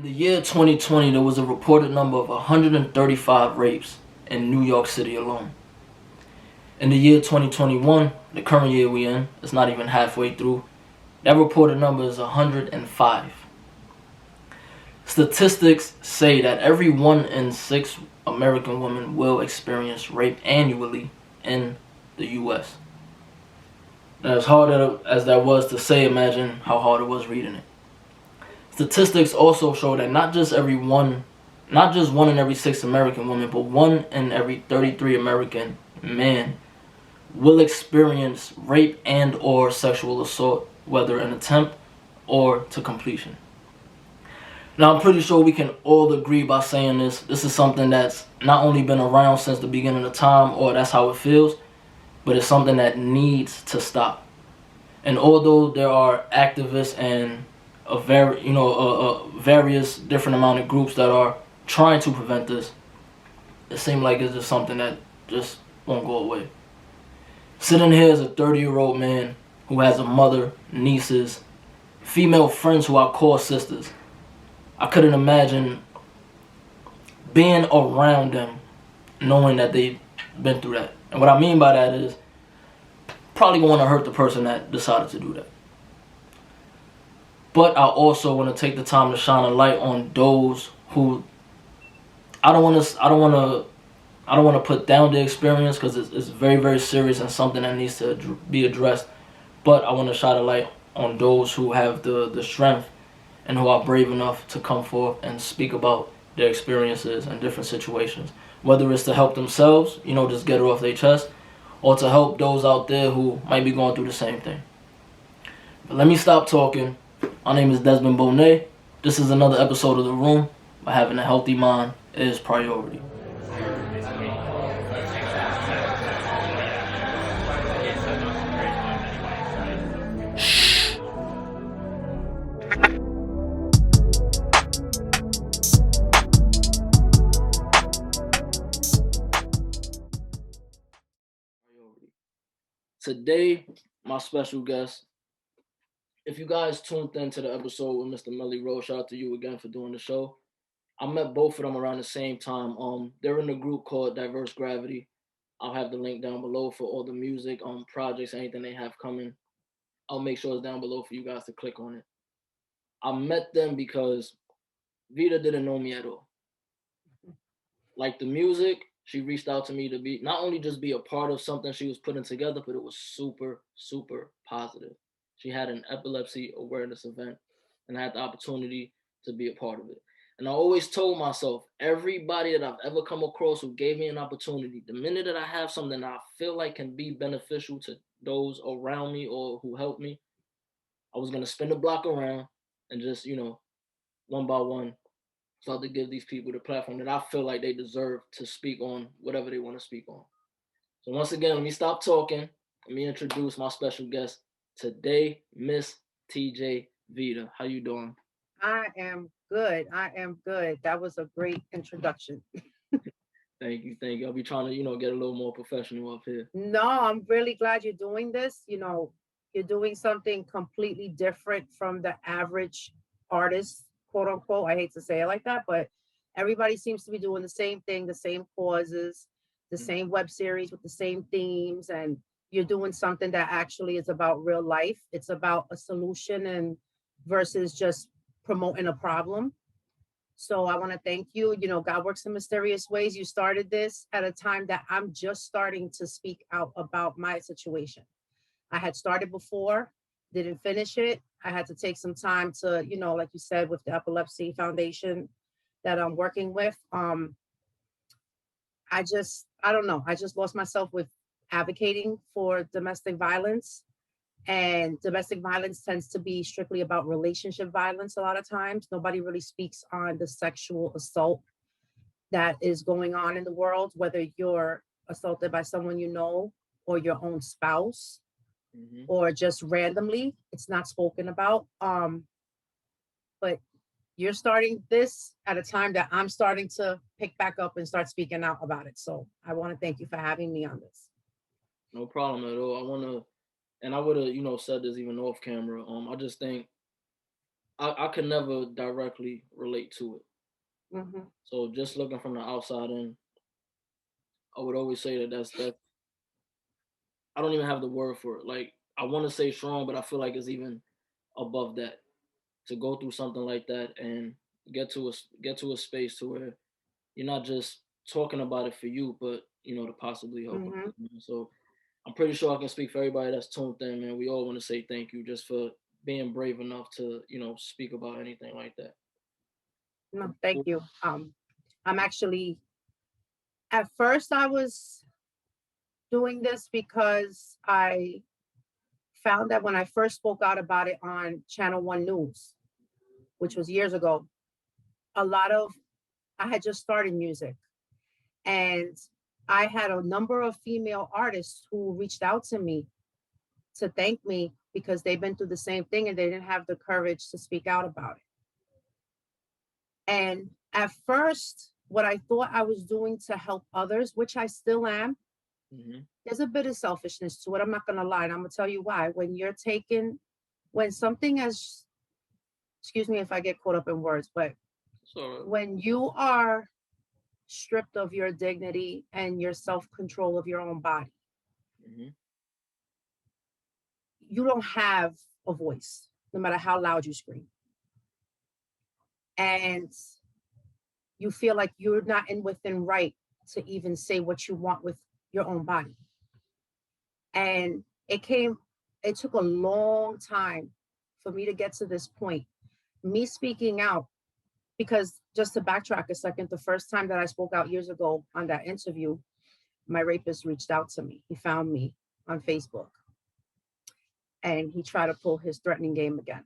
In the year 2020, there was a reported number of 135 rapes in New York City alone. In the year 2021, the current year we in, it's not even halfway through, that reported number is 105. Statistics say that every 1 in 6 American women will experience rape annually in the U.S. Now, as hard as that was to say, imagine how hard it was reading it. Statistics also show that not just one in every 6 American women, but 1 in every 33 American men will experience rape and or sexual assault, whether an attempt or to completion. Now, I'm pretty sure we can all agree by saying this. This is something that's not only been around since the beginning of time, or that's how it feels, but it's something that needs to stop. And although there are activists and various different amount of groups that are trying to prevent this, it seems like it's just something that just won't go away. Sitting here is a 30-year-old man who has a mother, nieces, female friends who I call sisters. I couldn't imagine being around them knowing that they've been through that. And what I mean by that is probably going to hurt the person that decided to do that. But I also want to take the time to shine a light on those who I don't want to put down the experience, because it's very, very serious and something that needs to be addressed. But I want to shine a light on those who have the strength and who are brave enough to come forth and speak about their experiences and different situations. Whether it's to help themselves, just get it off their chest, or to help those out there who might be going through the same thing. But let me stop talking. My name is Desmond Bonet. This is another episode of The Room, where having a healthy mind is priority. Today, my special guest, if you guys tuned into the episode with Mr. Melly Rose, shout out to you again for doing the show. I met both of them around the same time. They're in a group called Diverse Gravity. I'll have the link down below for all the music, projects, anything they have coming. I'll make sure it's down below for you guys to click on it. I met them because Vida didn't know me at all. Like the music, she reached out to me to be not only just be a part of something she was putting together, but it was super, super positive. She had an epilepsy awareness event, and I had the opportunity to be a part of it. And I always told myself, everybody that I've ever come across who gave me an opportunity, the minute that I have something that I feel like can be beneficial to those around me or who help me, I was going to spin the block around and just, one by one, start to give these people the platform that I feel like they deserve to speak on whatever they want to speak on. So once again, let me stop talking. Let me introduce my special guest today, Miss Tj Vida. How you doing? I am good. That was a great introduction. Thank you. I'll be trying to, get a little more professional up here. No, I'm really glad you're doing this. You're doing something completely different from the average artist, quote unquote. I hate to say it like that, but everybody seems to be doing the same thing, the same causes, the same web series with the same themes. And you're doing something that actually is about real life. It's about a solution and versus just promoting a problem. So I want to thank you. God works in mysterious ways. You started this at a time that I'm just starting to speak out about my situation. I had started before, didn't finish it. I had to take some time to, like you said, with the Epilepsy Foundation that I'm working with. I don't know. I just lost myself with advocating for domestic violence. And domestic violence tends to be strictly about relationship violence a lot of times. Nobody really speaks on the sexual assault that is going on in the world, whether you're assaulted by someone you know or your own spouse or just randomly. It's not spoken about. But you're starting this at a time that I'm starting to pick back up and start speaking out about it. So I want to thank you for having me on this. No problem at all. I would have, said this even off camera. I I could never directly relate to it. Mm-hmm. So just looking from the outside in, I would always say that I don't even have the word for it. Like I want to say strong, but I feel like it's even above that to go through something like that and get to a space to where you're not just talking about it for you, but to possibly help Mm-hmm. others. So I'm pretty sure I can speak for everybody that's tuned in, man. We all want to say thank you just for being brave enough to speak about anything like that. No, thank you. I'm actually, at first I was doing this because I found that when I first spoke out about it on Channel One News, which was years ago, a lot of I had just started music, and I had a number of female artists who reached out to me to thank me because they've been through the same thing and they didn't have the courage to speak out about it. And at first, what I thought I was doing to help others, which I still am, there's a bit of selfishness to it. I'm not going to lie. And I'm going to tell you why. When something as, excuse me if I get caught up in words, but when you are stripped of your dignity and your self-control of your own body, you don't have a voice, no matter how loud you scream. And you feel like you're not within right to even say what you want with your own body. And it took a long time for me to get to this point. Me speaking out, because just to backtrack a second, the first time that I spoke out years ago on that interview, my rapist reached out to me. He found me on Facebook and he tried to pull his threatening game again.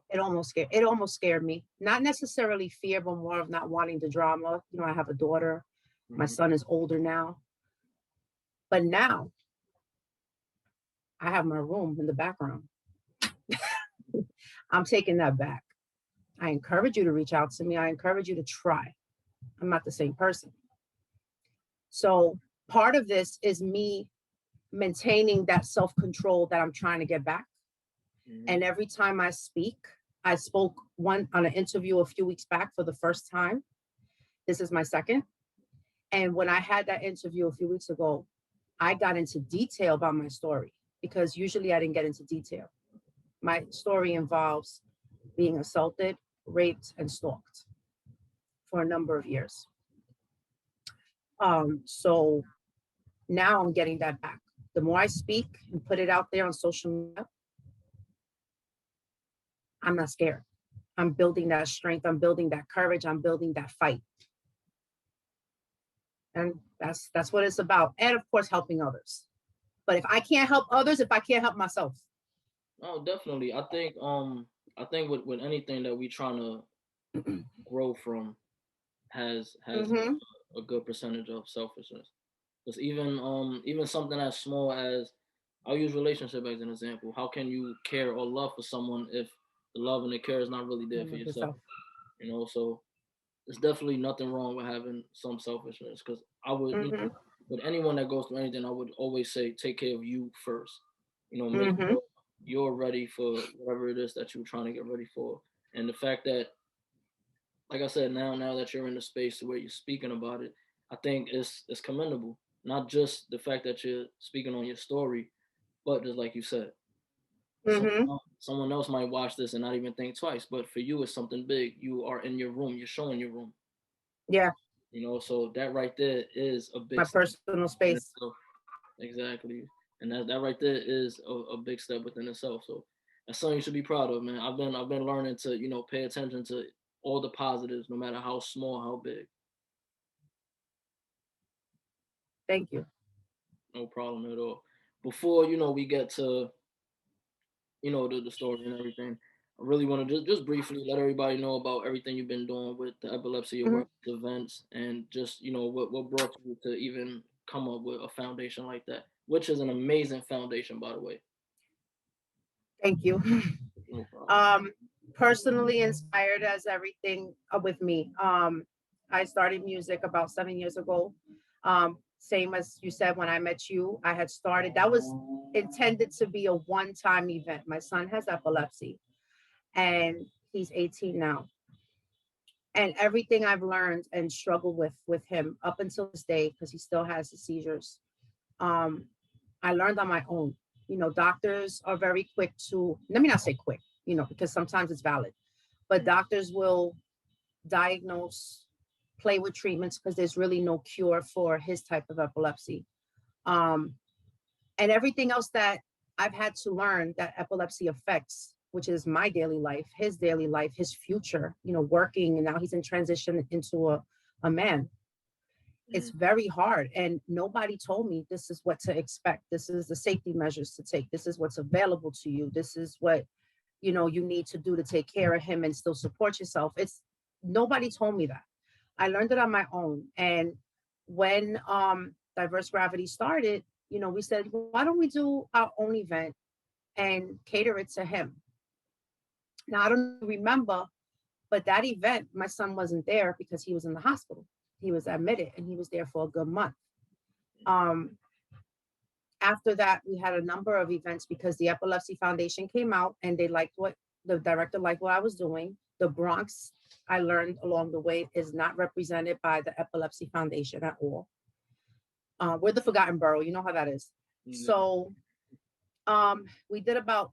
It almost scared me. Not necessarily fear, but more of not wanting the drama. I have a daughter. My son is older now. But now I have my room in the background. I'm taking that back. I encourage you to reach out to me. I encourage you to try. I'm not the same person. So part of this is me maintaining that self-control that I'm trying to get back. And every time I speak, I spoke on an interview a few weeks back for the first time. This is my second. And when I had that interview a few weeks ago, I got into detail about my story because usually I didn't get into detail. My story involves being assaulted, raped, and stalked for a number of years. So now I'm getting that back. The more I speak and put it out there on social media, I'm not scared. I'm building that strength. I'm building that courage. I'm building that fight. And that's what it's about. And of course, helping others. But if I can't help others, if I can't help myself. Oh, definitely. I think with anything that we trying to grow from has a good percentage of selfishness. Because even something as small as, I'll use relationship as an example. How can you care or love for someone if the love and the care is not really there for yourself? So there's definitely nothing wrong with having some selfishness. Because I would, with anyone that goes through anything, I would always say take care of you first. Make sure you're ready for whatever it is that you're trying to get ready for. And the fact that, like I said, now that you're in the space where you're speaking about it, I think it's commendable. Not just the fact that you're speaking on your story, but just like you said, someone else might watch this and not even think twice. But for you, it's something big. You are in your room. You're showing your room. Yeah. So that right there is a big my personal space. Exactly. And that right there is a big step within itself. So that's something you should be proud of, man. I've been learning to pay attention to all the positives, no matter how small, how big. Thank you. No problem at all. Before we get to the story and everything, I really want to just briefly let everybody know about everything you've been doing with the epilepsy awareness events, and just what brought you to even come up with a foundation like that, which is an amazing foundation, by the way. Thank you. No personally inspired as everything with me. I started music about 7 years ago. Same as you said, when I met you, I had started, that was intended to be a one-time event. My son has epilepsy. and he's 18 now. And everything I've learned and struggled with him up until this day, because he still has the seizures, I learned on my own. You know, doctors are very quick to, let me not say quick, you know, because sometimes it's valid, but doctors will diagnose, play with treatments because there's really no cure for his type of epilepsy. And everything else that I've had to learn that epilepsy affects, which is my daily life, his future, you know, working, and now he's in transition into a man. It's very hard. And nobody told me this is what to expect. This is the safety measures to take. This is what's available to you. This is what, you know, you need to do to take care of him and still support yourself. It's nobody told me that. I learned it on my own. And when Diverse Gravity started, you know, we said, why don't we do our own event and cater it to him? Now, I don't remember, but that event, my son wasn't there because he was in the hospital. He was admitted and he was there for a good month. After that, we had a number of events because the Epilepsy Foundation came out and they liked what the director liked what I was doing. The Bronx, I learned along the way, is not represented by the Epilepsy Foundation at all. We're the forgotten borough. You know how that is. Mm-hmm. So we did about,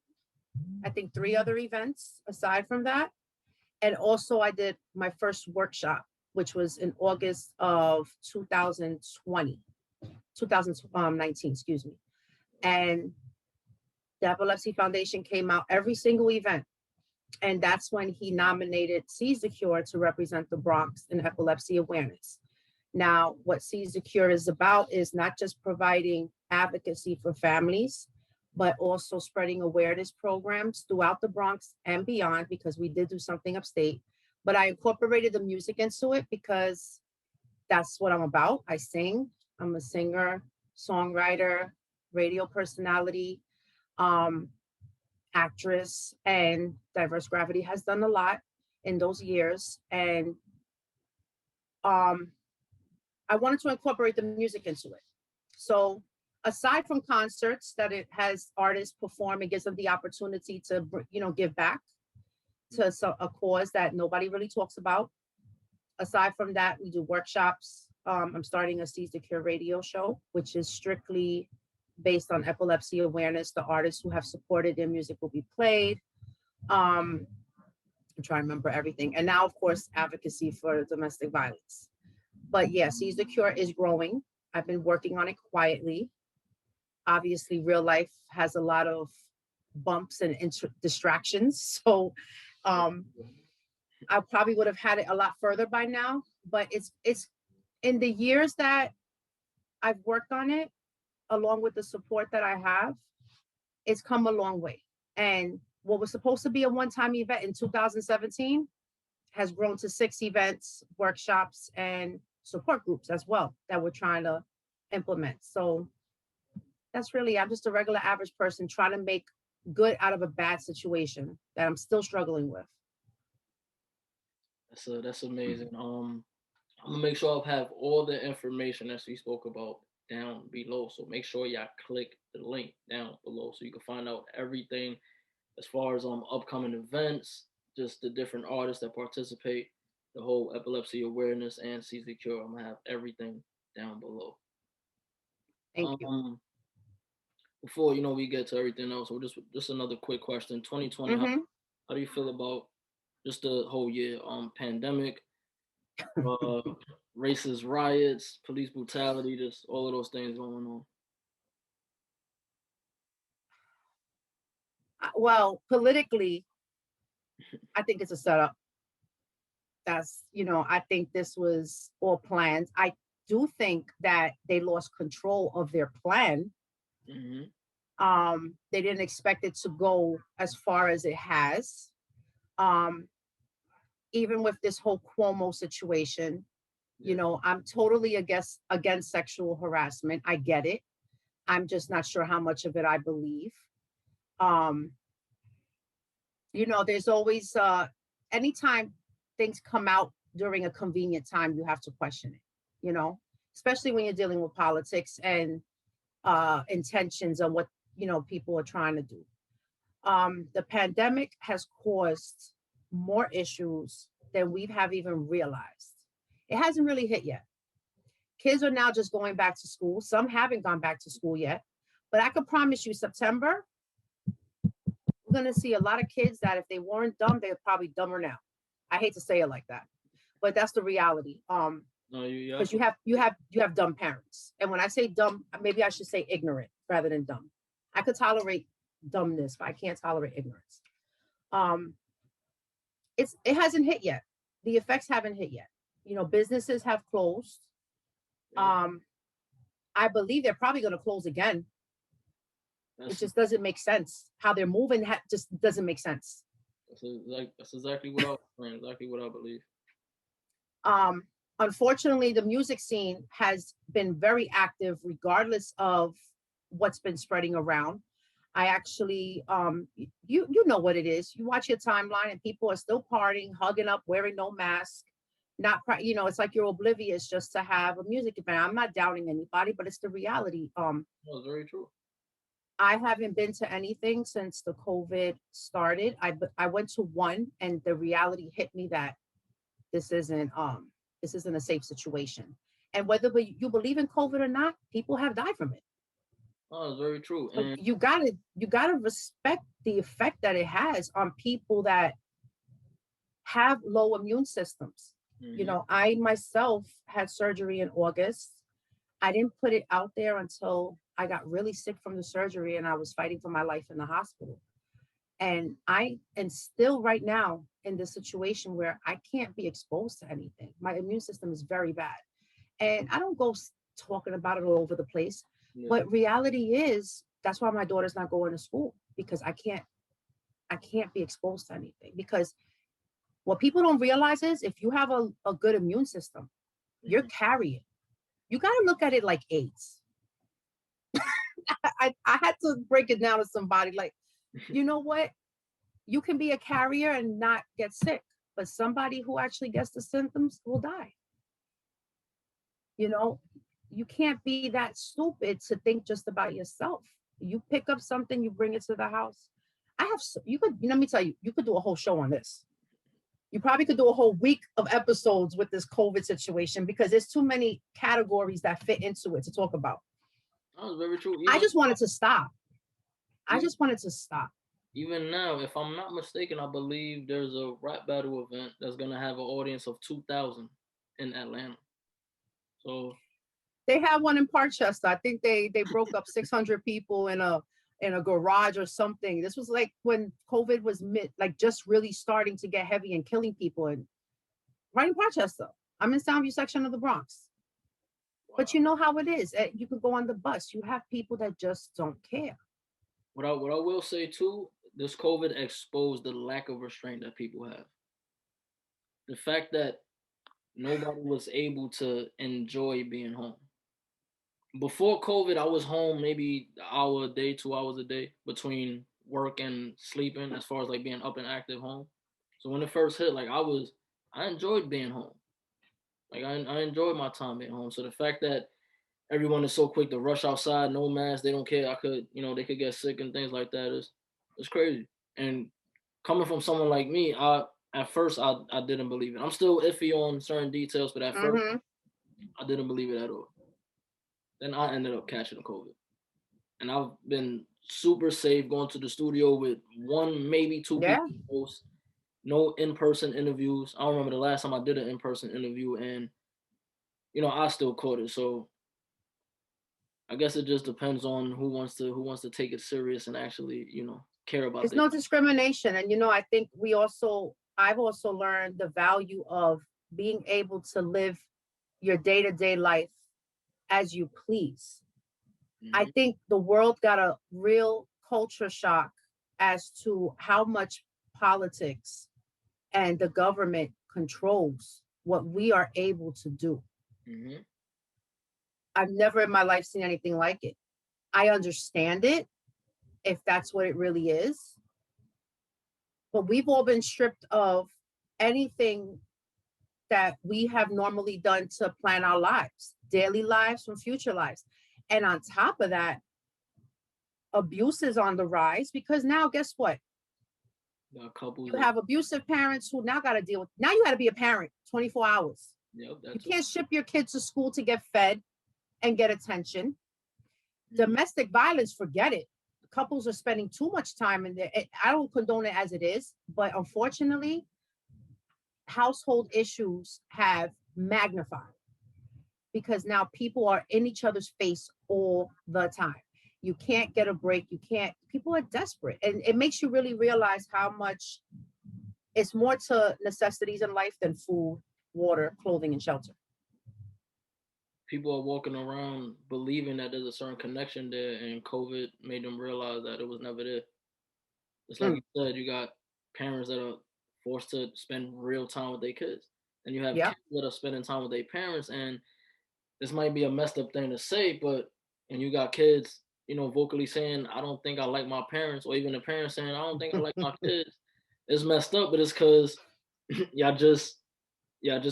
I think, 3 other events aside from that. And also I did my first workshop, which was in August of 2019, excuse me. And the Epilepsy Foundation came out every single event. And that's when he nominated Seize the Cure to represent the Bronx in epilepsy awareness. Now, what Seize the Cure is about is not just providing advocacy for families, but also spreading awareness programs throughout the Bronx and beyond, because we did do something upstate. But I incorporated the music into it because that's what I'm about. I sing. I'm a singer, songwriter, radio personality, actress, and Diverse Gravity has done a lot in those years. And I wanted to incorporate the music into it. So aside from concerts that it has artists perform, it gives them the opportunity to, you know, give back to a cause that nobody really talks about. Aside from that, we do workshops. I'm starting a Seize the Cure radio show, which is strictly based on epilepsy awareness. The artists who have supported their music will be played. I'm trying to remember everything. And now, of course, advocacy for domestic violence. But yeah, Seize the Cure is growing. I've been working on it quietly. Obviously, real life has a lot of bumps and distractions. So I probably would have had it a lot further by now, but it's in the years that I've worked on it, along with the support that I have, it's come a long way. And what was supposed to be a one-time event in 2017 has grown to 6 events, workshops, and support groups as well that we're trying to implement. So that's really, I'm just a regular average person trying to make good out of a bad situation that I'm still struggling with. That's amazing. I'm gonna make sure I have all the information that we spoke about down below. So make sure y'all click the link down below so you can find out everything as far as upcoming events, just the different artists that participate, the whole epilepsy awareness, and Seize the Cure. I'm gonna have everything down below. Thank you. Before we get to everything else, so just another quick question. 2020, how do you feel about just the whole year? Pandemic, racist riots, police brutality, just all of those things going on. Well, politically, I think it's a setup. That's, I think this was all planned. I do think that they lost control of their plan. They didn't expect it to go as far as it has. Even with this whole Cuomo situation, I'm totally against sexual harassment. I get it. I'm just not sure how much of it I believe. There's always, anytime things come out during a convenient time, you have to question it, especially when you're dealing with politics and intentions on what, people are trying to do. The pandemic has caused more issues than we have even realized. It hasn't really hit yet. Kids are now just going back to school. Some haven't gone back to school yet, but I can promise you September, we're going to see a lot of kids that if they weren't dumb, they're probably dumber now. I hate to say it like that, but that's the reality. Because you have dumb parents. And when I say dumb, maybe I should say ignorant rather than dumb. I could tolerate dumbness, but I can't tolerate ignorance. It hasn't hit yet. The effects haven't hit yet. You know, businesses have closed. I believe they're probably going to close again. It just doesn't make sense. How they're moving just doesn't make sense. That's exactly what I was saying, exactly what I believe. Unfortunately, the music scene has been very active regardless of what's been spreading around. I actually, you know what it is. You watch your timeline and people are still partying, hugging up, wearing no mask. It's like you're oblivious just to have a music event. I'm not doubting anybody, but it's the reality. That's very true. I haven't been to anything since the COVID started. I went to one, and the reality hit me that this isn't a safe situation. And whether you believe in COVID or not, people have died from it. Oh, that's very true. But you gotta respect the effect that it has on people that have low immune systems. Mm-hmm. You know, I myself had surgery in August. I didn't put it out there until I got really sick from the surgery and I was fighting for my life in the hospital. And I am still right now in this situation where I can't be exposed to anything. My immune system is very bad. And I don't go talking about it all over the place. Yeah. But reality is, that's why my daughter's not going to school, because I can't be exposed to anything. Because what people don't realize is if you have a good immune system, you're carrying. You got to look at it like AIDS. I had to break it down to somebody like, you know what? You can be a carrier and not get sick, but somebody who actually gets the symptoms will die. You know, you can't be that stupid to think just about yourself. You pick up something, you bring it to the house. Let me tell you, you could do a whole show on this. You probably could do a whole week of episodes with this COVID situation because there's too many categories that fit into it to talk about. That was very true. I just wanted to stop. Even now, if I'm not mistaken, I believe there's a rap battle event that's gonna have an audience of 2,000 in Atlanta. So they have one in Parkchester. I think they broke up 600 people in a garage or something. This was like when COVID was just really starting to get heavy and killing people. And right in Parkchester, I'm in Soundview section of the Bronx. Wow. But you know how it is. You can go on the bus. You have people that just don't care. What I will say too, this COVID exposed the lack of restraint that people have. The fact that nobody was able to enjoy being home. Before COVID, I was home maybe an hour a day, 2 hours a day between work and sleeping, as far as like being up and active home. So when it first hit, like I enjoyed being home. Like I enjoyed my time being home. So the fact that everyone is so quick to rush outside, no mask, they don't care. They could get sick and things like that. It's crazy. And coming from someone like me, at first I didn't believe it. I'm still iffy on certain details, but at first I didn't believe it at all. Then I ended up catching the COVID. And I've been super safe going to the studio with one, maybe two people most. No in-person interviews. I don't remember the last time I did an in-person interview, and I still caught it. So I guess it just depends on who wants to take it serious and actually, care about it. There's no discrimination. And I think I've also learned the value of being able to live your day-to-day life as you please. Mm-hmm. I think the world got a real culture shock as to how much politics and the government controls what we are able to do. Mm-hmm. I've never in my life seen anything like it. I understand it, if that's what it really is. But we've all been stripped of anything that we have normally done to plan our lives, daily lives from future lives. And on top of that, abuse is on the rise, because now guess what? Couples You have abusive parents who now got to deal with, now you got to be a parent 24 hours. Yep, you can't ship your kids to school to get fed and get attention. Domestic violence, forget it. Couples are spending too much time in there. I don't condone it as it is, but unfortunately, household issues have magnified because now people are in each other's face all the time. You can't get a break. People are desperate. And it makes you really realize how much it's more to necessities in life than food, water, clothing, and shelter. People are walking around believing that there's a certain connection there, and COVID made them realize that it was never there. It's like you said, you got parents that are forced to spend real time with their kids, and you have kids that are spending time with their parents. And this might be a messed up thing to say, but and you got kids, vocally saying, "I don't think I like my parents," or even the parents saying, "I don't think I like my kids." It's messed up, but it's because y'all just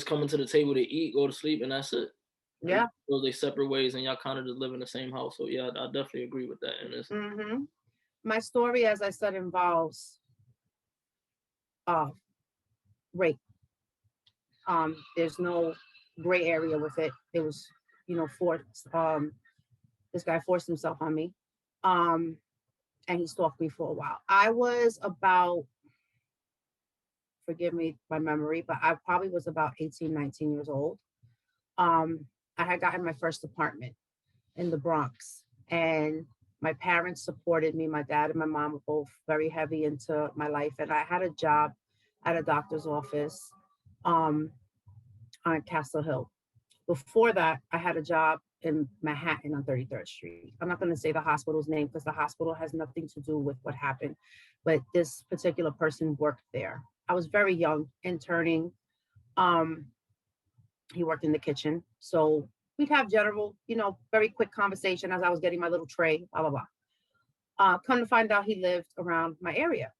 coming to the table to eat, go to sleep, and that's it. Yeah. So they separate ways, and y'all kind of just live in the same house. So yeah, I definitely agree with that. And it's my story, as I said, involves rape. There's no gray area with it. It was, forced. This guy forced himself on me, and he stalked me for a while. I was about, forgive me my memory, but I probably was about 18, 19 years old. I had gotten my first apartment in the Bronx, and my parents supported me. My dad and my mom were both very heavy into my life, and I had a job at a doctor's office on Castle Hill. Before that, I had a job in Manhattan on 33rd Street. I'm not going to say the hospital's name because the hospital has nothing to do with what happened, but this particular person worked there. I was very young, interning. He worked in the kitchen. So we'd have general, very quick conversation as I was getting my little tray, blah, blah, blah. Come to find out he lived around my area.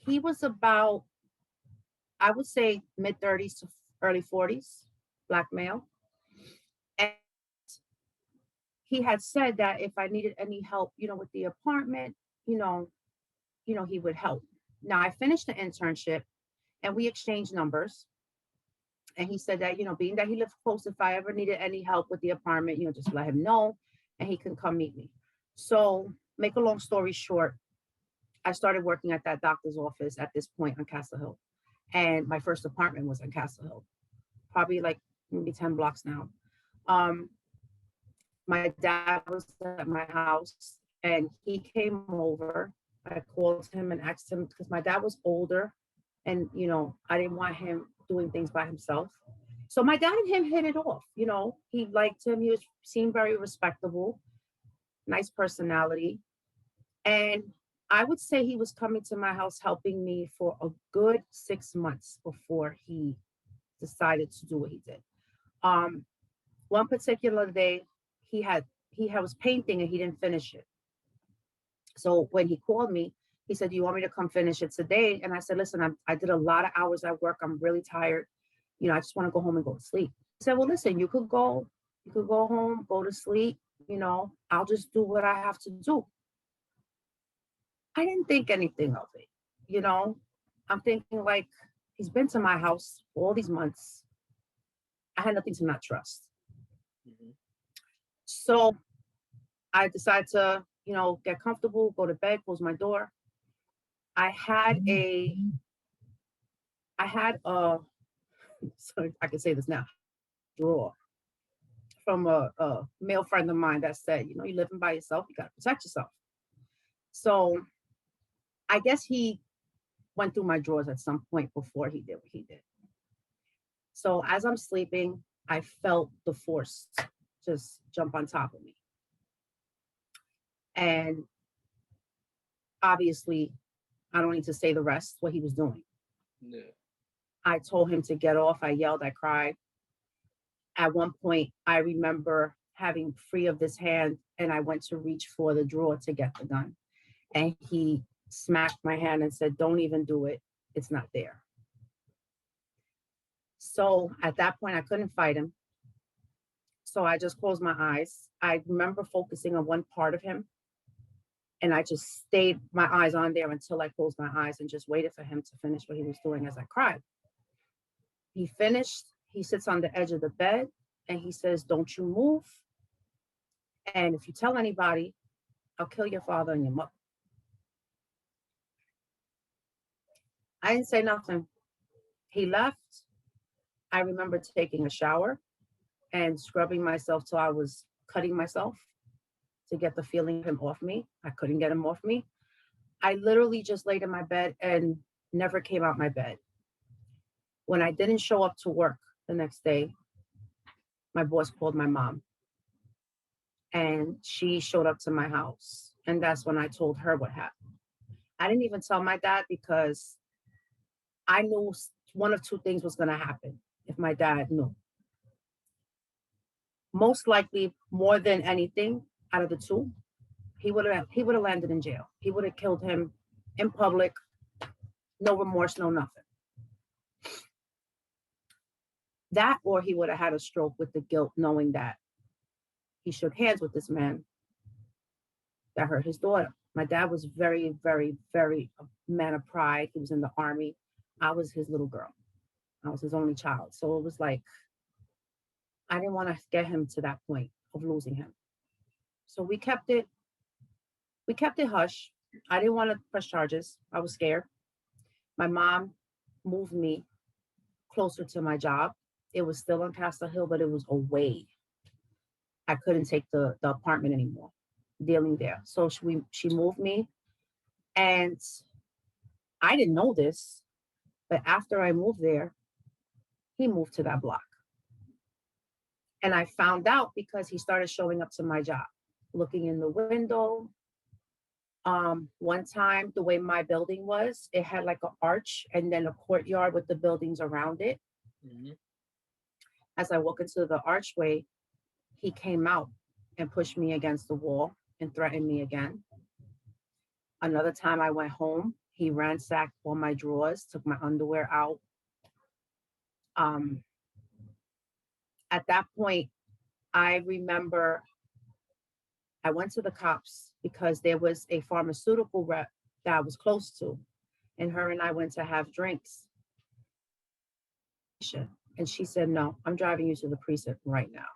He was about, I would say, mid-30s to early 40s, Black male. And he had said that if I needed any help, with the apartment, he would help. Now I finished the internship and we exchanged numbers. And he said that, being that he lived close, if I ever needed any help with the apartment, just let him know and he can come meet me. So make a long story short, I started working at that doctor's office at this point on Castle Hill. And my first apartment was on Castle Hill, probably like maybe 10 blocks now. My dad was at my house and he came over. I called him and asked him because my dad was older and, I didn't want him doing things by himself. So my dad and him hit it off. He liked him. He seemed very respectable, nice personality. And I would say he was coming to my house helping me for a good 6 months before he decided to do what he did. One particular day, he was painting and he didn't finish it. So when he called me, he said, "Do you want me to come finish it today?" And I said, "Listen, I did a lot of hours at work. I'm really tired. I just want to go home and go to sleep." He said, "Well, listen, you could go home, go to sleep. I'll just do what I have to do." I didn't think anything of it. I'm thinking like, he's been to my house for all these months. I had nothing to not trust. So I decided to, get comfortable, go to bed, close my door. I had a, sorry, I can say this now, drawer from a male friend of mine that said, you're living by yourself, you got to protect yourself. So I guess he went through my drawers at some point before he did what he did. So as I'm sleeping, I felt the force just jump on top of me. And obviously, I don't need to say the rest, what he was doing. Yeah. I told him to get off. I yelled, I cried. At one point, I remember having free of this hand, and I went to reach for the drawer to get the gun. And he smacked my hand and said, "Don't even do it. It's not there." So at that point, I couldn't fight him. So I just closed my eyes. I remember focusing on one part of him. And I just stayed my eyes on there until I closed my eyes and just waited for him to finish what he was doing as I cried. He finished, he sits on the edge of the bed and he says, don't you move. And if you tell anybody, I'll kill your father and your mother. I didn't say nothing. He left. I remember taking a shower and scrubbing myself till I was cutting myself to get the feeling of him off me. I couldn't get him off me. I literally just laid in my bed and never came out my bed. When I didn't show up to work the next day, my boss called my mom and she showed up to my house. And that's when I told her what happened. I didn't even tell my dad because I knew one of two things was going to happen if my dad knew. Most likely, more than anything out of the two, he would have landed in jail. He would have killed him in public, no remorse, no nothing. That, or he would have had a stroke with the guilt, knowing that he shook hands with this man that hurt his daughter. My dad was very, very, very a man of pride. He was in the army. I was his little girl. I was his only child. So it was like, I didn't want to get him to that point of losing him. So we kept it hush. I didn't want to press charges. I was scared. My mom moved me closer to my job. It was still on Castle Hill, but it was away. I couldn't take the apartment anymore, dealing there. So she moved me. And I didn't know this, but after I moved there, he moved to that block. And I found out because he started showing up to my job, looking in the window. One time, the way my building was, it had like an arch and then a courtyard with the buildings around it. Mm-hmm. As I walk into the archway, he came out and pushed me against the wall and threatened me again. Another time I went home, he ransacked all my drawers, took my underwear out. At that point, I remember I went to the cops because there was a pharmaceutical rep that I was close to, and her and I went to have drinks. And she said, no, I'm driving you to the precinct right now.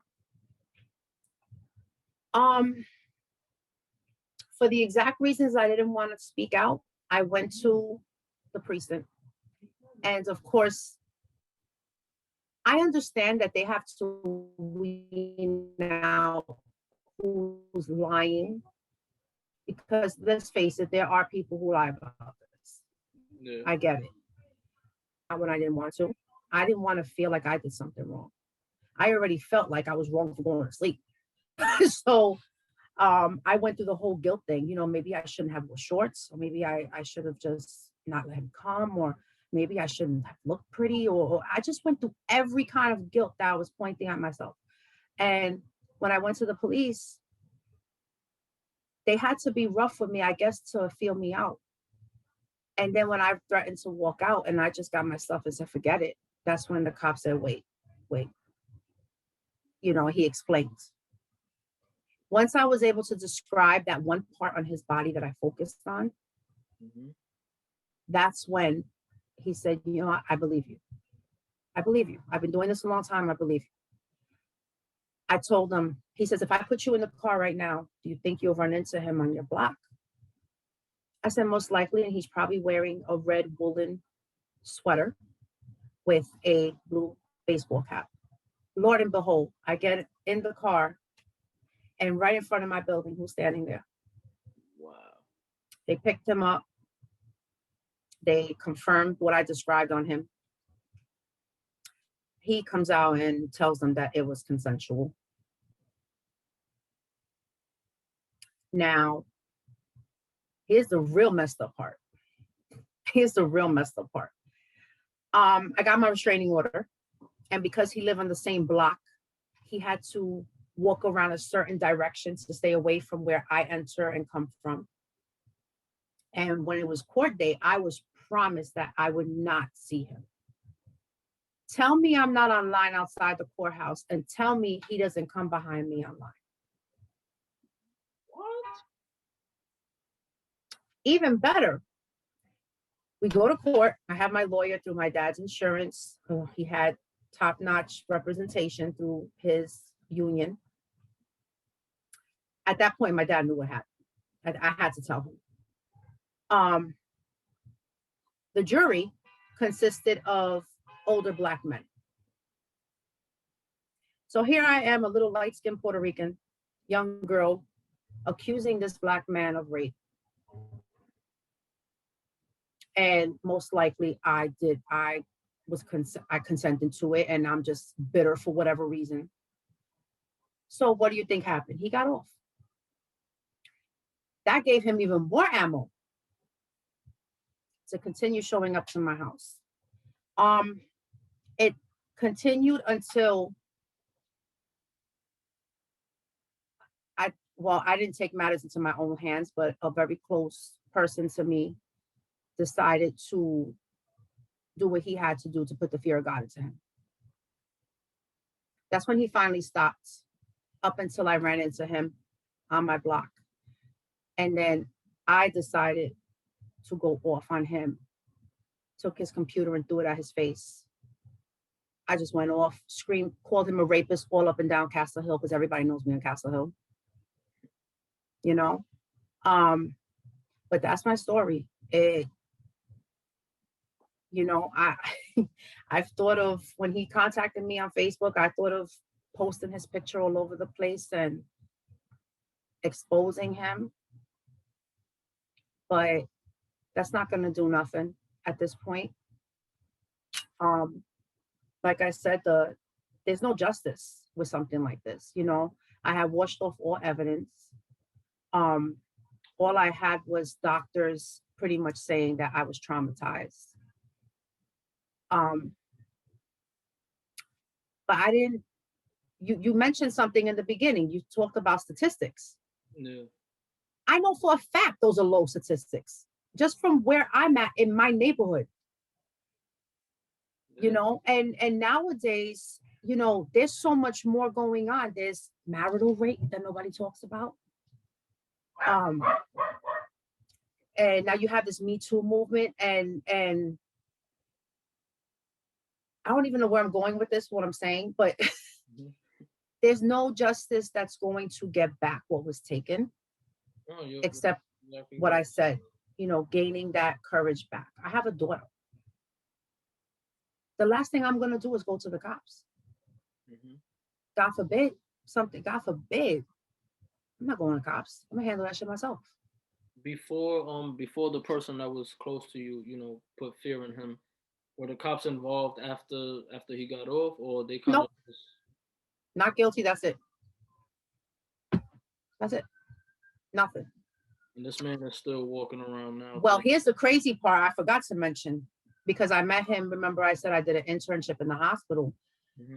For the exact reasons I didn't want to speak out, I went to the precinct. And of course, I understand that they have to weed out who's lying, because let's face it, there are people who lie about this. Yeah. I get it. When I didn't want to, I didn't want to feel like I did something wrong. I already felt like I was wrong for going to sleep. So I went through the whole guilt thing. You know, maybe I shouldn't have wore shorts, or maybe I should have just not let him come, or maybe I shouldn't have looked pretty, or I just went through every kind of guilt that I was pointing at myself. And when I went to the police, they had to be rough with me, I guess, to feel me out. And then when I threatened to walk out and I just got my stuff and said, forget it, that's when the cop said, wait. You know, he explained. Once I was able to describe that one part on his body that I focused on, mm-hmm. That's when he said, you know, I believe you. I believe you. I've been doing this a long time. I believe you. I told him, he says, if I put you in the car right now, do you think you'll run into him on your block? I said, most likely. And he's probably wearing a red woolen sweater with a blue baseball cap. Lord and behold, I get in the car, and right in front of my building, who's standing there? Wow. They picked him up. They confirmed what I described on him. He comes out and tells them that it was consensual. Now, here's the real messed up part. I got my restraining order. And because he lived on the same block, he had to walk around a certain direction to stay away from where I enter and come from. And when it was court day, I was promised that I would not see him. Tell me I'm not online outside the courthouse, and tell me he doesn't come behind me online. What? Even better, we go to court. I have my lawyer through my dad's insurance. He had top-notch representation through his union. At that point, my dad knew what happened. I had to tell him. The jury consisted of older Black men. So here I am, a little light-skinned Puerto Rican young girl, accusing this Black man of rape. And most likely I consented to it, and I'm just bitter for whatever reason. So what do you think happened? He got off. That gave him even more ammo to continue showing up to my house. It continued until I didn't take matters into my own hands, but a very close person to me decided to do what he had to do to put the fear of God into him. That's when he finally stopped, up until I ran into him on my block. And then I decided to go off on him, took his computer and threw it at his face. I just went off, screamed, called him a rapist all up and down Castle Hill, because everybody knows me on Castle Hill. You know, but that's my story. I've thought of, when he contacted me on Facebook, I thought of posting his picture all over the place and exposing him, but that's not going to do nothing at this point. Like I said, there's no justice with something like this. You know, I have washed off all evidence. All I had was doctors pretty much saying that I was traumatized. But I didn't, you mentioned something in the beginning. You talked about statistics. Yeah. I know for a fact those are low statistics, just from where I'm at in my neighborhood. Yeah. You know, and nowadays, you know, there's so much more going on. There's marital rape that nobody talks about. And now you have this Me Too movement, and I don't even know where I'm going with this, what I'm saying, but there's no justice that's going to get back what was taken, except what I said, you know, gaining that courage back. I have a daughter. The last thing I'm going to do is go to the cops. God forbid something, God forbid. I'm not going to cops. I'm gonna handle that shit myself. Before the person that was close to you, you know, put fear in him, were the cops involved after he got off, or they kind of just... Not guilty, that's it. That's it. Nothing. And this man is still walking around now. Well, here's the crazy part I forgot to mention, because I met him, remember I said I did an internship in the hospital.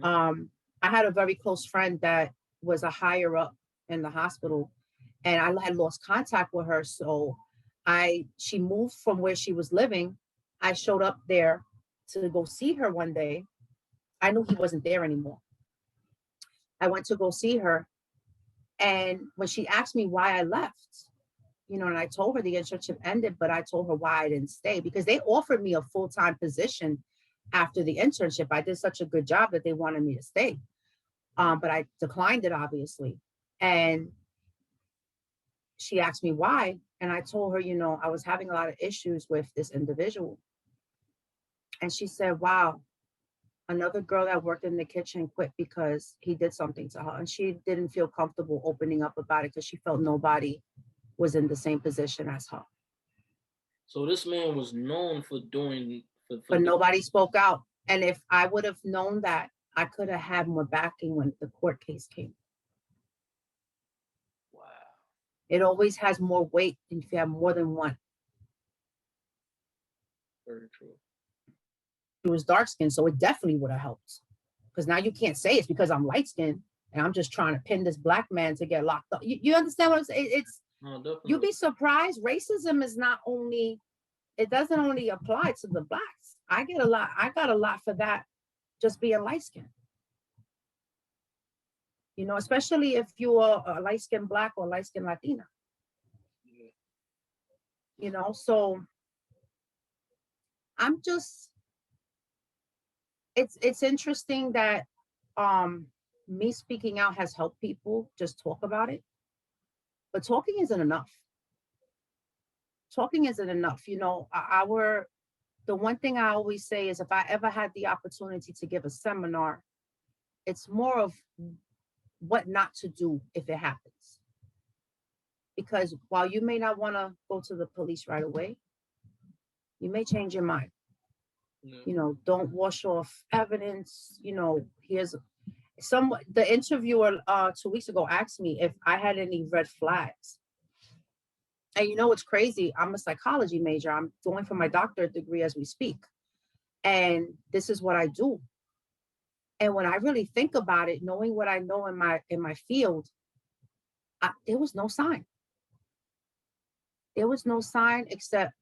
I had a very close friend that was a higher up in the hospital, and I had lost contact with her. So she moved from where she was living. I showed up there to go see her one day. I knew he wasn't there anymore. I went to go see her. And when she asked me why I left, you know, and I told her the internship ended, but I told her why I didn't stay, because they offered me a full-time position after the internship. I did such a good job that they wanted me to stay. But I declined it, obviously. And she asked me why. And I told her, you know, I was having a lot of issues with this individual. And she said, wow, another girl that worked in the kitchen quit because he did something to her. And she didn't feel comfortable opening up about it because she felt nobody was in the same position as her. So this man was known for doing... But nobody spoke out. And if I would have known that, I could have had more backing when the court case came. Wow. It always has more weight if you have more than one. Very true. He was dark skinned, so it definitely would have helped. Because now you can't say it's because I'm light skinned and I'm just trying to pin this black man to get locked up. You understand what I'm saying? It's no, you'd be surprised. Racism is not only, it doesn't only apply to the blacks. I got a lot for that, just being light skinned. You know, especially if you are a light skinned black or light skinned Latina. So I'm just, it's interesting that um me speaking out has helped people just talk about it, but talking isn't enough. Talking isn't enough. Our the one thing I always say is if I ever had the opportunity to give a seminar, it's more of what not to do if it happens. Because while you may not want to go to the police right away, you may change your mind. Don't wash off evidence. Here's the interviewer 2 weeks ago asked me if I had any red flags. And what's crazy? I'm a psychology major. I'm going for my doctorate degree as we speak. And this is what I do. And when I really think about it, knowing what I know in my field, there was no sign. There was no sign except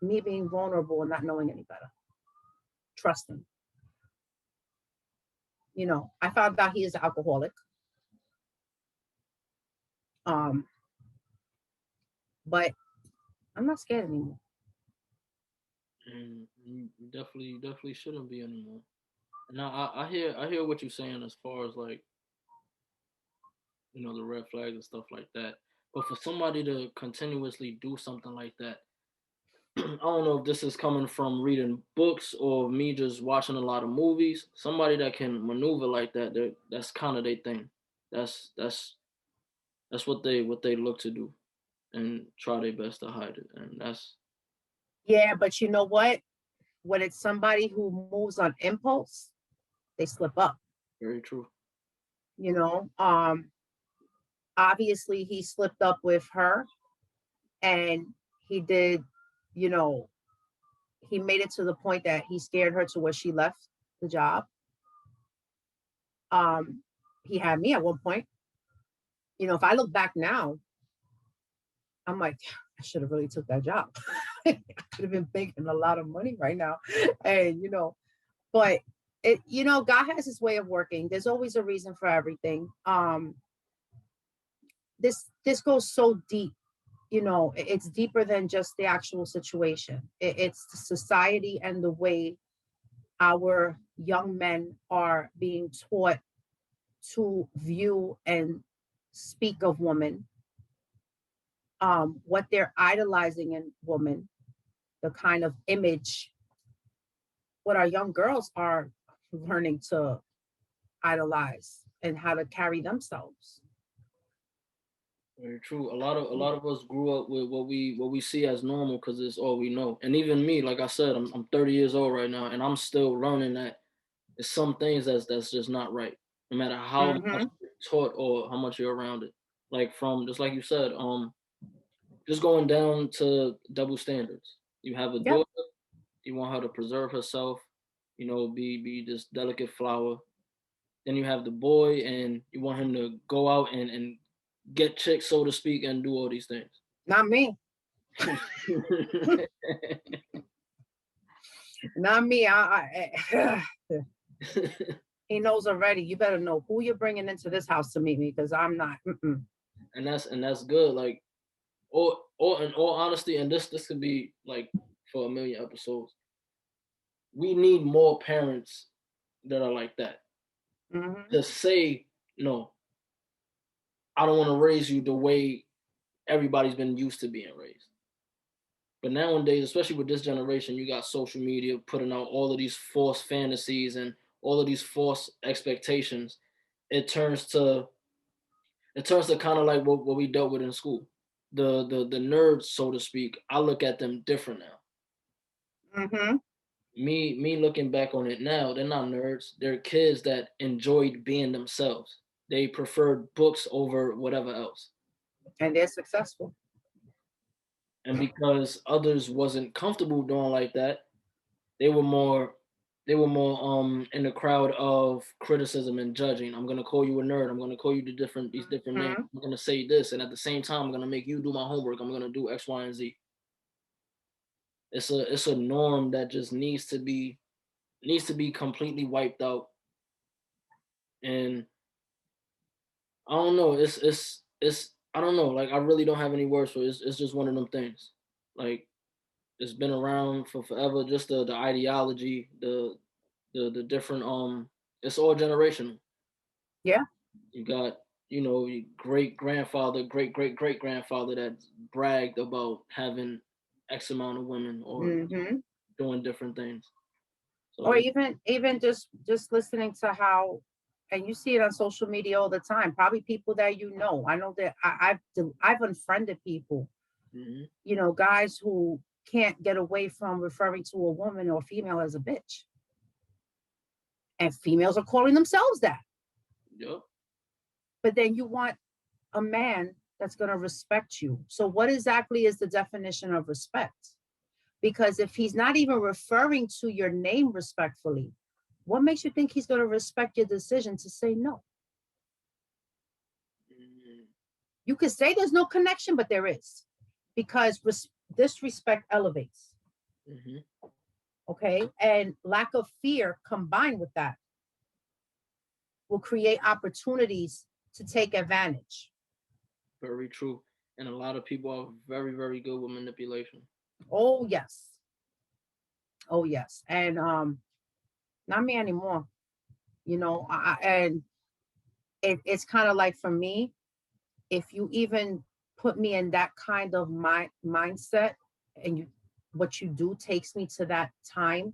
me being vulnerable and not knowing any better. Trusting. I found out he is an alcoholic. But I'm not scared anymore. And you definitely shouldn't be anymore. Now I hear what you're saying as far as like the red flags and stuff like that. But for somebody to continuously do something like that, I don't know if this is coming from reading books or me just watching a lot of movies. Somebody that can maneuver like that, that's kind of their thing. That's what they look to do and try their best to hide it. And that's Yeah, but you know what? When it's somebody who moves on impulse, they slip up. very true. Obviously he slipped up with her, and he did, you know, he made it to the point that he scared her to where she left the job. He had me at one point. If I look back now, I'm like, I should have really took that job. I could have been making a lot of money right now. And but God has his way of working. There's always a reason for everything. This goes so deep. It's deeper than just the actual situation. It's the society and the way our young men are being taught to view and speak of women, what they're idolizing in women, the kind of image, what our young girls are learning to idolize and how to carry themselves. Very true. A lot of us grew up with what we see as normal because it's all we know. And even me, like I said, I'm 30 years old right now, and I'm still learning that there's some things that's just not right, no matter how much you're taught or how much you're around it. Like from just like you said, just going down to double standards. You have a Yep. daughter, you want her to preserve herself, be this delicate flower. Then you have the boy, and you want him to go out and get chicks, so to speak, and do all these things. Not me. Not me. He knows already. You better know who you're bringing into this house to meet me, because I'm not. And that's good. Like, or in all honesty, and this could be like for a million episodes. We need more parents that are like that. To say no, I don't want to raise you the way everybody's been used to being raised. But nowadays, especially with this generation, you got social media putting out all of these false fantasies and all of these false expectations. It turns to kind of like what we dealt with in school. The nerds, so to speak. I look at them different now. Me looking back on it now, they're not nerds. They're kids that enjoyed being themselves. They preferred books over whatever else. And they're successful. And because others wasn't comfortable doing like that, they were more in the crowd of criticism and judging. I'm gonna call you a nerd. I'm gonna call you these different names. I'm gonna say this, and at the same time, I'm gonna make you do my homework. I'm gonna do X, Y, and Z. It's a norm that just needs to be completely wiped out. And I don't know. It's I don't know. Like I really don't have any words for it. It's just one of them things. like it's been around for forever. Just the ideology, the different it's all generational. Yeah. You got, your great grandfather, great grandfather that bragged about having X amount of women or Mm-hmm. doing different things. So Or even just listening to how, and you see it on social media all the time, probably people that you know. I know that I've unfriended people, mhm, guys who can't get away from referring to a woman or female as a bitch, and females are calling themselves that. yep. But then you want a man that's going to respect you. So what exactly is the definition of respect? Because if he's not even referring to your name respectfully, what makes you think he's going to respect your decision to say no? Mhm, You could say there's no connection, but there is, because disrespect elevates. mhm. Okay. And lack of fear combined with that will create opportunities to take advantage. Very true. And a lot of people are very, very good with manipulation. Oh, yes. Oh, yes. And not me anymore. And it's kind of like, for me, if you even put me in that kind of mindset, and what you do takes me to that time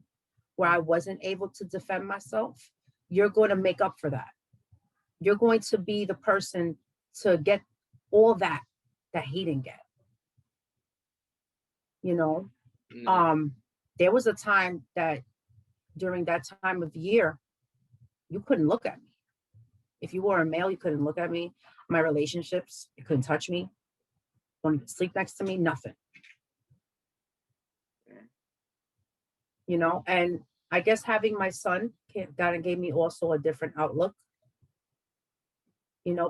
where I wasn't able to defend myself, you're going to make up for that. You're going to be the person to get all that he didn't get. You know, Yeah. um, there was a time that during that time of year, you couldn't look at me. If you were a male, you couldn't look at me. My relationships, you couldn't touch me, don't even sleep next to me, nothing. And I guess having my son kind of gave me also a different outlook,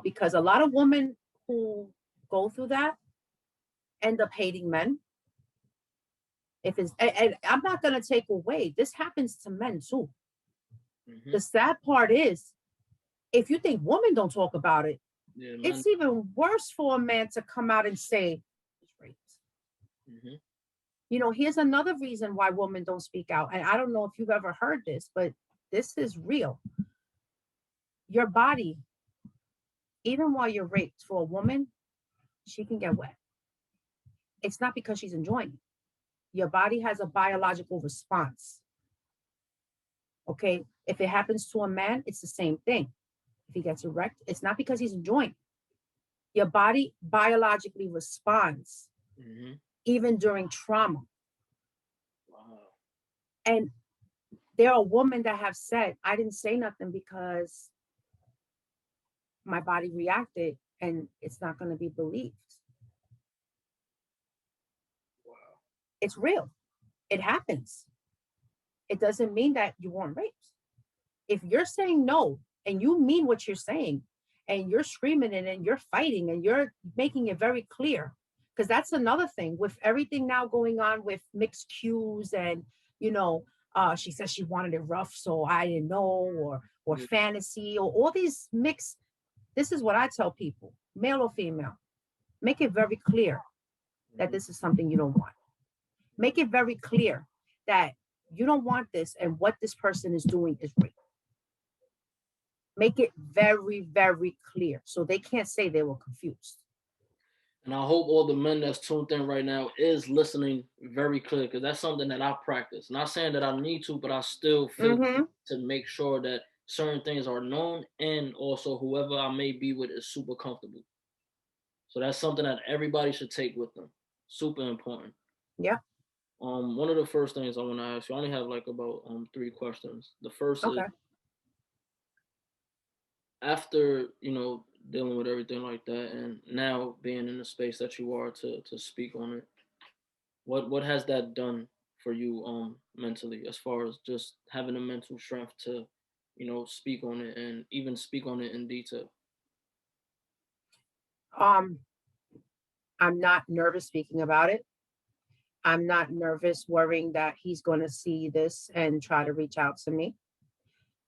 because a lot of women who go through that end up hating men. If it's and I'm not going to take away, this happens to men too. Mhm. The sad part is, if you think women don't talk about it, Yeah, man. it's even worse for a man to come out and say it's raped. Mhm. Here's another reason why women don't speak out. And I don't know if you've ever heard this, but this is real. Your body, even while you're raped, for a woman, she can get wet. It's not because she's enjoying it. Your body has a biological response. Okay. If it happens to a man, it's the same thing. If he gets erect, it's not because he's enjoying it. Your body biologically responds Mhm. even during trauma. Wow. And there are women that have said, I didn't say nothing because my body reacted, and it's not going to be believed. Wow. It's real. It happens. It doesn't mean that you weren't raped. If you're saying no and you mean what you're saying, and you're screaming and you're fighting and you're making it very clear, because that's another thing with everything now going on with mixed cues, and she said she wanted it rough, so I didn't know, or Yeah. fantasy, or all these mixed. This is what I tell people, male or female: make it very clear that Mhm. this is something you don't want. Make it very clear that you don't want this, and what this person is doing is rape. Make it very, very clear so they can't say they were confused. And I hope all the men that's tuned in right now is listening very clear, because that's something that I practice. Not saying that I need to, but I still feel Mm-hmm. to make sure that certain things are known, and also whoever I may be with is super comfortable. So that's something that everybody should take with them. Super important. Yeah. One of the first things I want to ask you, I only have like about 3 questions. The first is, Okay. after dealing with everything like that, and now being in the space that you are to speak on it, what has that done for you mentally, as far as just having the mental strength to speak on it, and even speak on it in detail? Um, I'm not nervous speaking about it. I'm not nervous worrying that he's going to see this and try to reach out to me.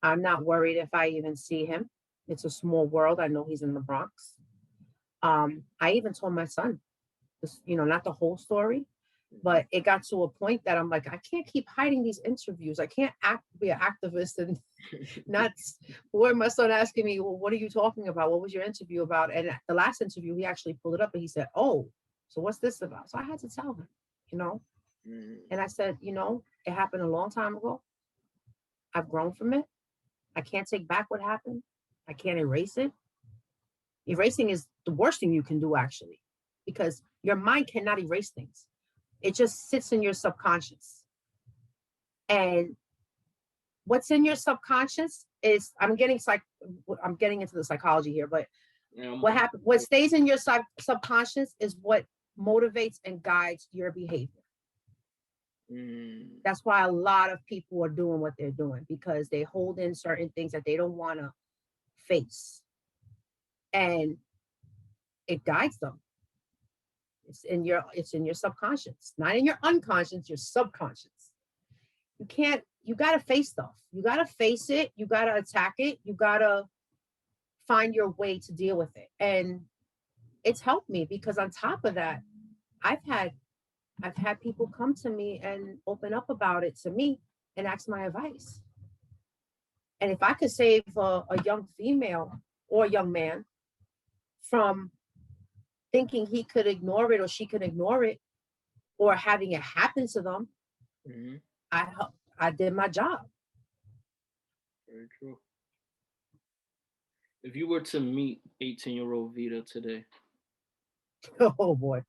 I'm not worried if I even see him. It's a small world. I know he's in the Bronx. I even told my son, this, not the whole story, But it got to a point that I'm like, I can't keep hiding these interviews. I can't be an activist and not. Boy, my son asking me, well, what are you talking about? What was your interview about? And at the last interview, he actually pulled it up and he said, oh, so what's this about? So I had to tell him, you know. And I said, you know, it happened a long time ago. I've grown from it. I can't take back what happened. I can't erase it. Erasing is the worst thing you can do, actually, because your mind cannot erase things. It just sits in your subconscious. And what's in your subconscious is, I'm getting into the psychology here, but what stays in your subconscious is what motivates and guides your behavior. That's why a lot of people are doing what they're doing, because they hold in certain things that they don't want to face, and it guides them. It's in your subconscious, not in your unconscious, your subconscious. You got to face stuff. You got to face it. You got to attack it. You got to find your way to deal with it. And it's helped me, because on top of that, I've had people come to me and open up about it to me and ask my advice. And if I could save a young female or a young man from thinking he could ignore it or she could ignore it, or having it happen to them, I did my job. Very true. If you were to meet 18-year-old Vida today, oh boy,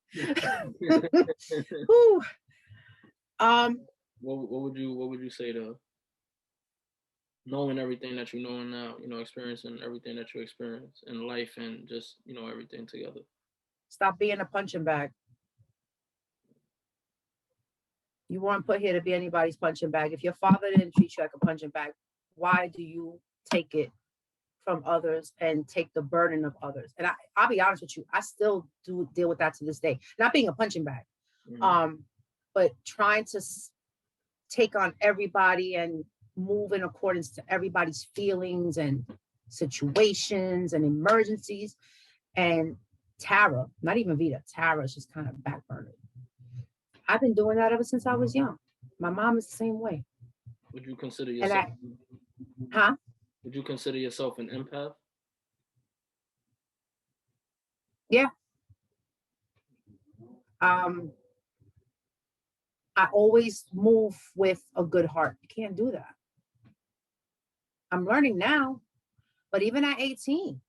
what would you say to her? Knowing everything that you know now, you know, experiencing everything that you experience in life and just, you know, everything together. Stop being a punching bag. You weren't put here to be anybody's punching bag. If your father didn't treat you like a punching bag, why do you take it from others and take the burden of others? And I'll be honest with you, I still do deal with that to this day. Not being a punching bag, but trying to take on everybody and move in accordance to everybody's feelings and situations and emergencies. And Tara, not even Vida, Tara is just kind of backburnered. I've been doing that ever since I was young. My mom is the same way. Would you consider yourself? Would you consider yourself an empath? Yeah. I always move with a good heart. You can't do that. I'm learning now, but even at 18,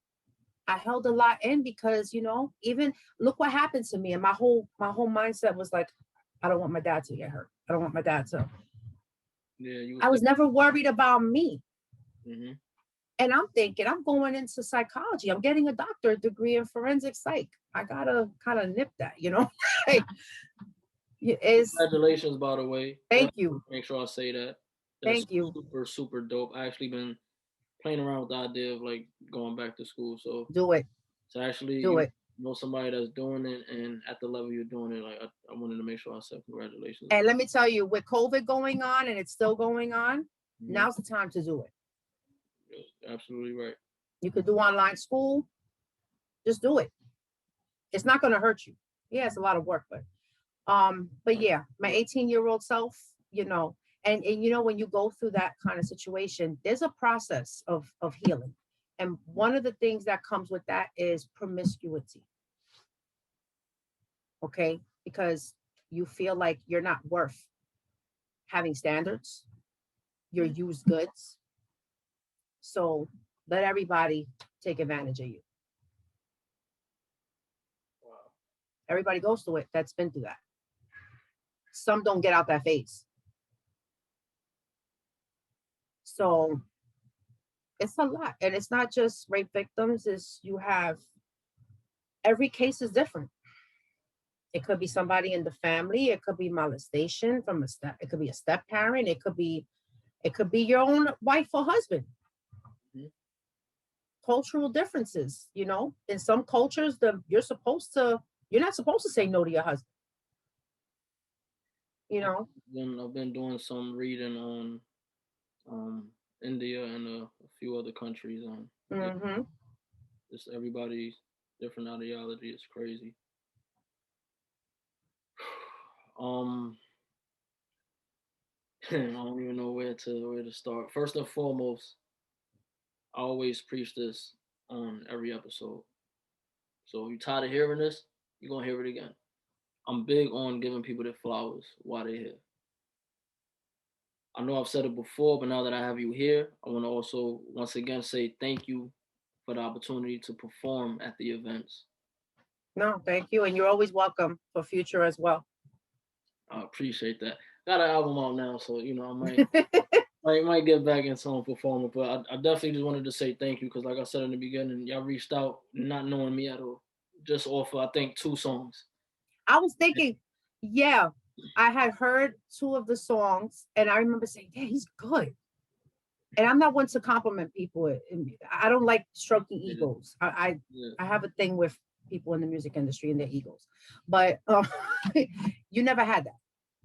I held a lot in, because, you know, even look what happened to me. And my whole mindset was like, I don't want my dad to get hurt. I don't want my dad to. Yeah, I was never worried about me. And I'm thinking, I'm going into psychology. I'm getting a doctorate degree in forensic psych. I gotta kind of nip that, you know. Congratulations, by the way. Thank you. Make sure I say that. Thank you. Super, super dope. I actually been playing around with the idea of like going back to school. So do it. So actually do it. Know somebody that's doing it, and at the level you're doing it, like I wanted to make sure I said congratulations. And let me tell you, with COVID going on, and it's still going on, now's the time to do it. You're absolutely right. You could do online school. Just do it. It's not going to hurt you. Yeah, it's a lot of work, but yeah, my 18-year-old self, you know, and you know, when you go through that kind of situation, there's a process of healing. And one of the things that comes with that is promiscuity. Okay? Because you feel like you're not worth having standards. You're used goods. So let everybody take advantage of you. Wow. Everybody goes through it that's been through that. Some don't get out that phase. So it's a lot. And it's not just rape victims, is you have, every case is different. It could be somebody in the family, it could be molestation from it could be a step parent, it could be your own wife or husband. Cultural differences, you know. In some cultures, you're not supposed to say no to your husband. You know. I've been doing some reading on India and a few other countries on just everybody's different ideology. It's crazy. Um, I don't even know where to start. First and foremost, I always preach this on every episode. So if you're tired of hearing this, you're gonna hear it again. I'm big on giving people their flowers while they're here. I know I've said it before, but now that I have you here, I want to also once again say thank you for the opportunity to perform at the events. No, thank you. And you're always welcome for future as well. I appreciate that. Got an album out now, so I might get back into some performing, but I definitely just wanted to say thank you because, like I said in the beginning, y'all reached out not knowing me at all, just off of, I think 2 songs. I was thinking, yeah, I had heard 2 of the songs and I remember saying, yeah, he's good. And I'm not one to compliment people. I don't like stroking egos. I have a thing with people in the music industry and their egos, but you never had that.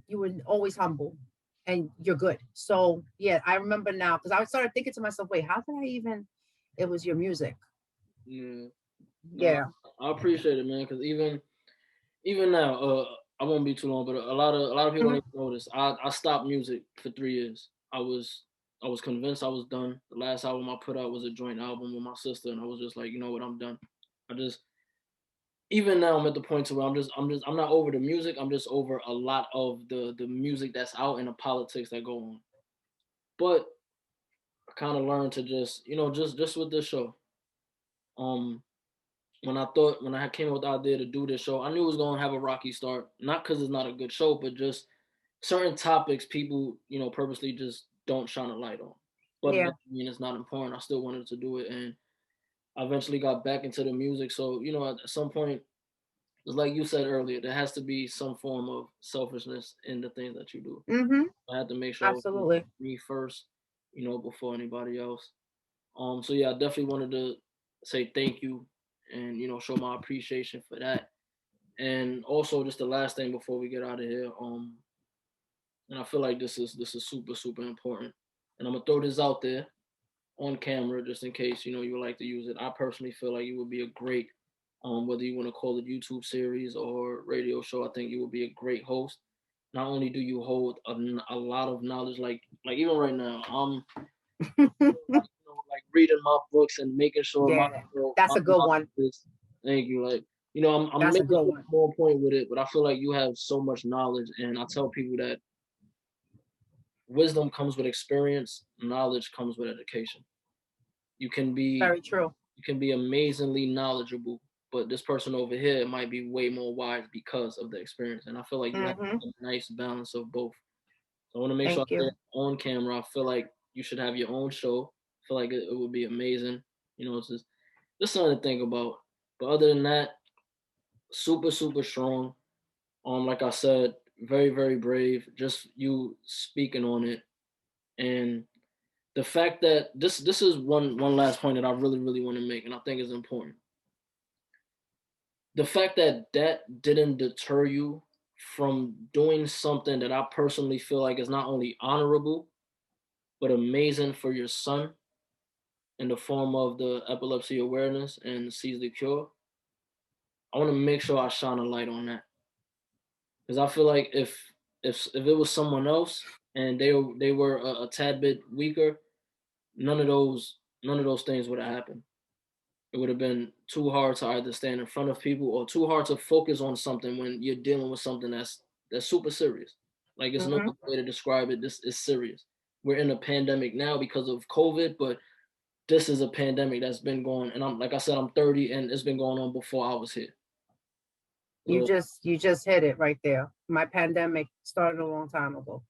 You were always humble, and you're good. So yeah, I remember now because I started thinking to myself, wait, how did I even? It was your music. Yeah, no, Yeah. I appreciate it, man. Because even now, I won't be too long, but a lot of people Mhm. don't even know this. I stopped music for 3 years. I was convinced I was done. The last album I put out was a joint album with my sister, and I was just like, you know what, I'm done. I just even now I'm at the point to where I'm not over the music. I'm just over a lot of the music that's out and the politics that go on. But I kind of learned to just with this show. Um, when I came up with the idea to do this show, I knew it was gonna have a rocky start. Not because it's not a good show, but just certain topics people purposely just don't shine a light on. But it Yeah. doesn't mean it's not important. I still wanted to do it, and I eventually got back into the music. So at some point, it's like you said earlier, there has to be some form of selfishness in the things that you do. Mm-hmm. I had to make sure I was doing Absolutely. me first, before anybody else. So yeah, I definitely wanted to say thank you and show my appreciation for that. And also just the last thing before we get out of here, and I feel like this is super, super important. And I'm gonna throw this out there on camera just in case you would like to use it. I personally feel like you would be a great whether you want to call it YouTube series or radio show. I think you would be a great host. Not only do you hold a lot of knowledge, like even right now, like reading my books and making sure my Yeah, my that's a good knowledge one. is. Thank you. Like I'm That's a making good sure one. I'm on point with it, but I feel like you have so much knowledge, and I tell people that wisdom comes with experience, knowledge comes with education. You can be Very true. you can be amazingly knowledgeable, but this person over here might be way more wise because of the experience. And I feel like you have Mm-hmm. a nice balance of both. So I want to make sure Thank I say you. it on camera. I feel like you should have your own show. I feel like it would be amazing. It's just something to think about. But other than that, super, super strong. Like I said, very, very brave. Just you speaking on it. And the fact that this is one last point that I really, really want to make, and I think is important. The fact that that didn't deter you from doing something that I personally feel like is not only honorable but amazing for your son in the form of the epilepsy awareness and seize the cure. I want to make sure I shine a light on that because I feel like if it was someone else and they were a tad bit weaker, none of those things would have happened. It would have been too hard to either stand in front of people or too hard to focus on something when you're dealing with something that's super serious. Like it's no Mm-hmm. other way to describe it. This is serious. We're in a pandemic now because of COVID, but this is a pandemic that's been going. And I'm like I said, I'm 30, and it's been going on before I was here. You So just you just hit it right there. My pandemic started a long time ago.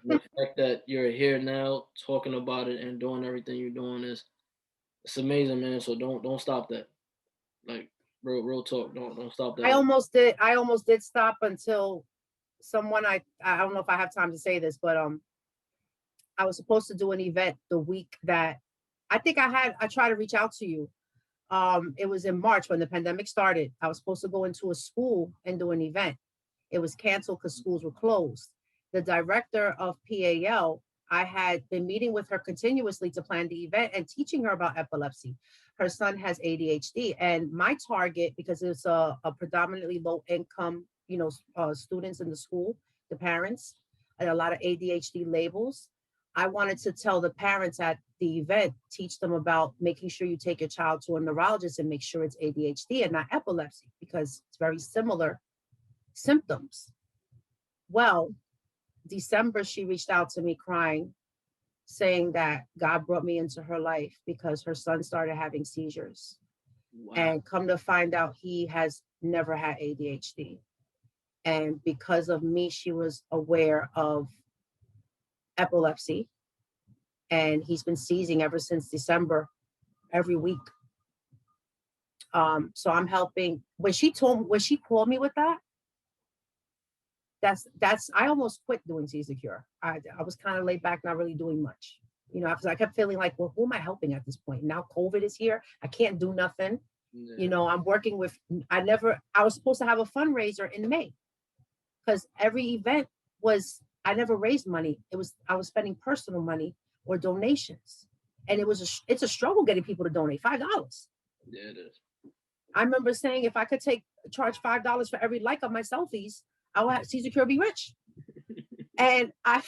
the fact that you're here now, talking about it and doing everything you're doing it's amazing, man. So don't stop that. Like real talk. Don't stop that. I almost did stop until someone I don't know if I have time to say this, but I was supposed to do an event the week that I tried to reach out to you. It was in March when the pandemic started. I was supposed to go into a school and do an event. It was canceled because schools were closed. The director of PAL, I had been meeting with her continuously to plan the event and teaching her about epilepsy. Her son has ADHD, and my target, because it's a predominantly low income students in the school, the parents, and a lot of ADHD labels. I wanted to tell the parents at the event, teach them about making sure you take your child to a neurologist and make sure it's ADHD and not epilepsy, because it's very similar symptoms. Well, December, she reached out to me crying, saying that God brought me into her life because her son started having seizures. Wow. And come to find out, he has never had ADHD. And because of me, she was aware of epilepsy. And he's been seizing ever since December, every week. So I'm helping. When she called me with that, that's I almost quit doing Seizure Cure. I was kind of laid back, not really doing much. Because I kept feeling like, well, who am I helping at this point? Now COVID is here. I can't do nothing. Yeah. I'm working with, I was supposed to have a fundraiser in May, because every event I never raised money. I was spending personal money or donations. And it's a struggle getting people to donate $5. Yeah, it is. I remember saying, if I could charge $5 for every like of my selfies, I would have Seizure Cure be rich. And I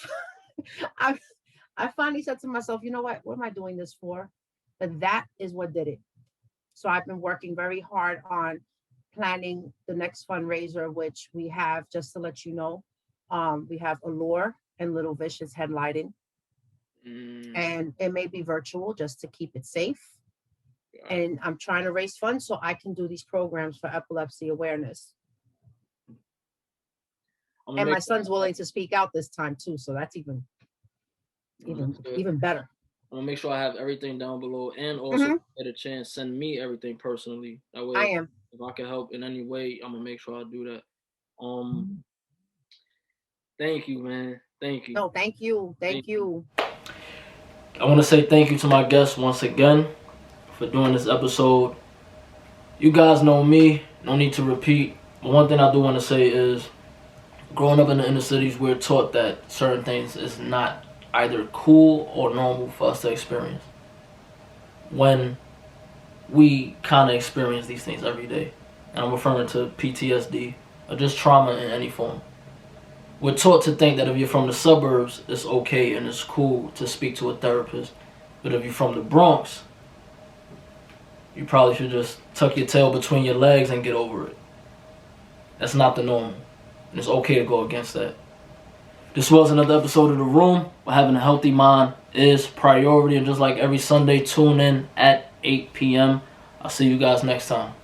finally said to myself, you know what am I doing this for? But that is what did it. So I've been working very hard on planning the next fundraiser, which we have, just to let you know, we have Allure and Little Vicious headlighting. And it may be virtual just to keep it safe. Yeah. And I'm trying to raise funds so I can do these programs for epilepsy awareness. And my son's willing to speak out this time too, so that's even better. I'm gonna make sure I have everything down below, and also get a chance, send me everything personally. That way, if I can help in any way, I'm gonna make sure I do that. Thank you, man. Thank you. No, thank you. Thank you. I want to say thank you to my guests once again for doing this episode. You guys know me, no need to repeat. But one thing I do want to say is, growing up in the inner cities, we're taught that certain things is not either cool or normal for us to experience, when we kind of experience these things every day. And I'm referring to PTSD or just trauma in any form. We're taught to think that if you're from the suburbs, it's okay and it's cool to speak to a therapist. But if you're from the Bronx, you probably should just tuck your tail between your legs and get over it. That's not the norm. And it's okay to go against that. This was another episode of The Room, where having a healthy mind is priority. And just like every Sunday, tune in at 8 p.m. I'll see you guys next time.